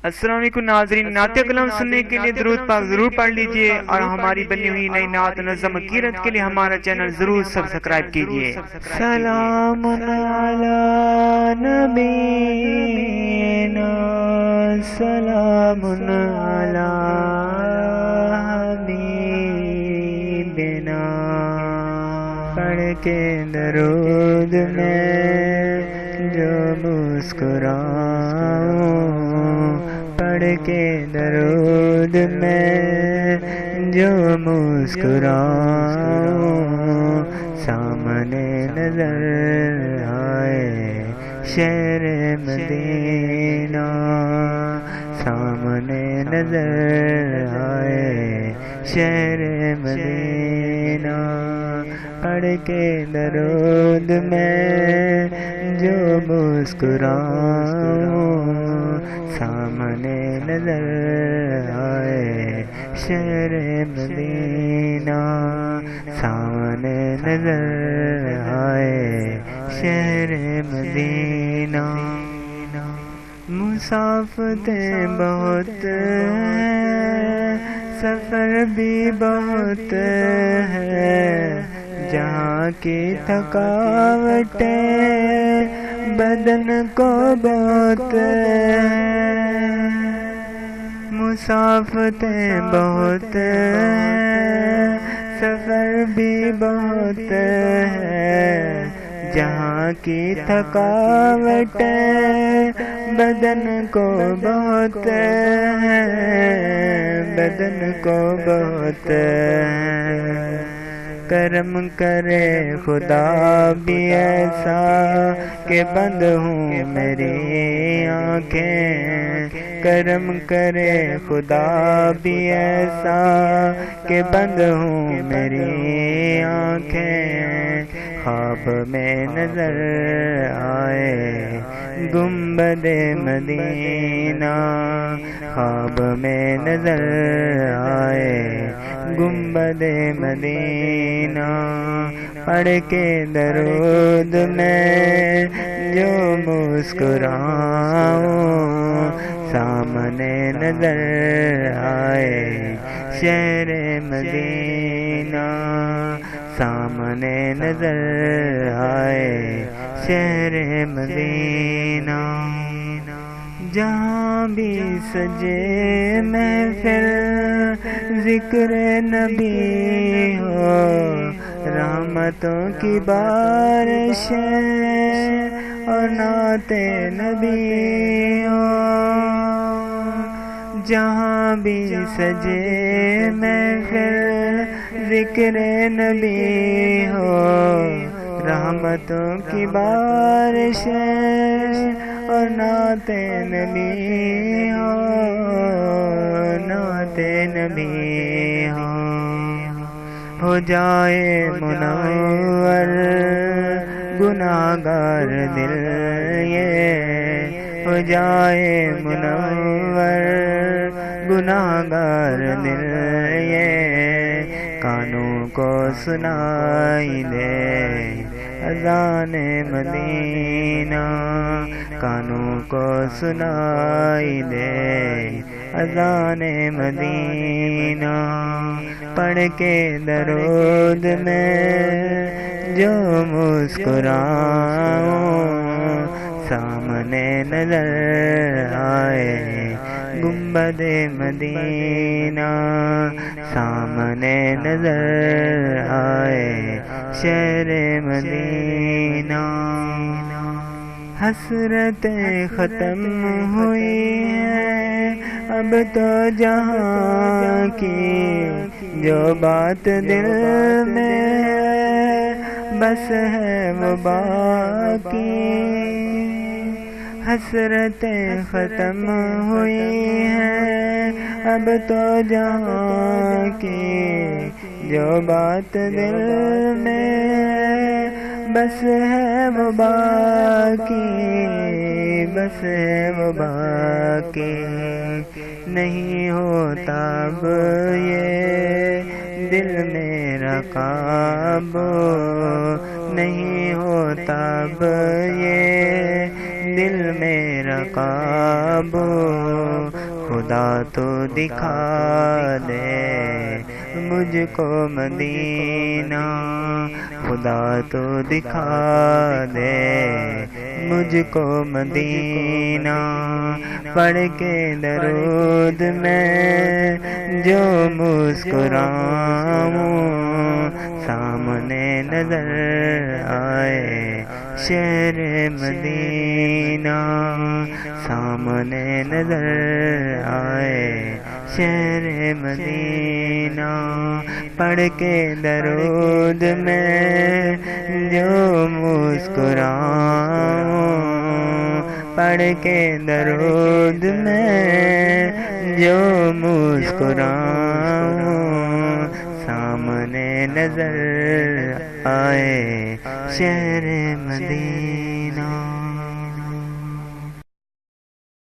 السلام علیکم ناظرین، نعت کلام سننے کے لیے درود پاک ضرور پڑھ لیجئے اور ہماری بنی ہوئی نئی نعت نظم قیرت کے لیے ہمارا چینل ضرور سبسکرائب کیجئے۔ سلام علی نبینا، سلام علی حبیبنا، پڑھ کے درود میں جو مسکراؤں، پڑھ کے درود میں جو مسکراؤں، سامنے نظر آئے شہر مدینہ، سامنے نظر آئے شہر مدینہ، پڑھ کے درود میں جو مسکراؤں، سامنے نظر آئے شہر مدینہ، سامنے نظر آئے شہر مدینہ۔ مسافتیں بہت ہیں، سفر بھی بہت ہے، جہاں کی تھکاوٹیں بدن کو بہت ہے، مسافتیں بہت ہیں، سفر بھی بہت ہے، جہاں کی تھکاوٹیں بدن کو بہت ہے، بدن کو بہت ہے۔ کرم کرے خدا بھی ایسا کہ بند ہوں میری آنکھیں، کرم کرے خدا بھی ایسا کہ بند ہوں میری آنکھیں، خواب میں نظر آئے گنبد مدینہ، خواب میں نظر آئے گنبد مدینہ، پڑھ کے درود میں جو مسکراؤں، سامنے نظر آئے شہر مدینہ، سامنے نظر آئے شہر مدینہ۔ جہاں بھی سجے محفل ذکر نبی ہو، رحمتوں کی بارش اور نعت نبی ہو، جہاں بھی سجے محفل ذکر نبی ہو، رحمتوں کی بارش اور نعت نبی ہو، نعت نبی ہو جائے منور گناہگار دل، یہ ہو جائے منور گناہگار دل، یہ کانوں کو سنائی دے اذان مدینہ، کانوں کو سنائی دے اذان مدینہ، پڑھ کے درود میں جو مسکراؤں، سامنے نظر آئے گنبد مدینہ، سامنے نظر آئے شہر مدینہ۔ حسرتیں ختم ہوئی ہیں اب تو جہاں کی، جو بات دل میں ہے بس ہے وہ باقی، حسرتیں ختم ہوئی ہیں اب تو جہاں کی، جو بات دل میں بس ہے وہ باقی، بس ہے وہ باقی، نہیں ہوتا اب یہ دل میرا قابو، نہیں ہوتا اب یہ دل میرا قابو خدا تو دکھا دے مجھ کو مدینہ، خدا تو دکھا دے مجھ کو مدینہ، پڑھ کے درود میں جو مسکراؤں سامنے نظر آئے شہر مدینہ، سامنے نظر آئے شہر مدینہ، پڑھ کے درود میں جو مسکراؤں، پڑھ کے درود میں جو مسکراؤں سامنے نظر آئے شہر مدینہ۔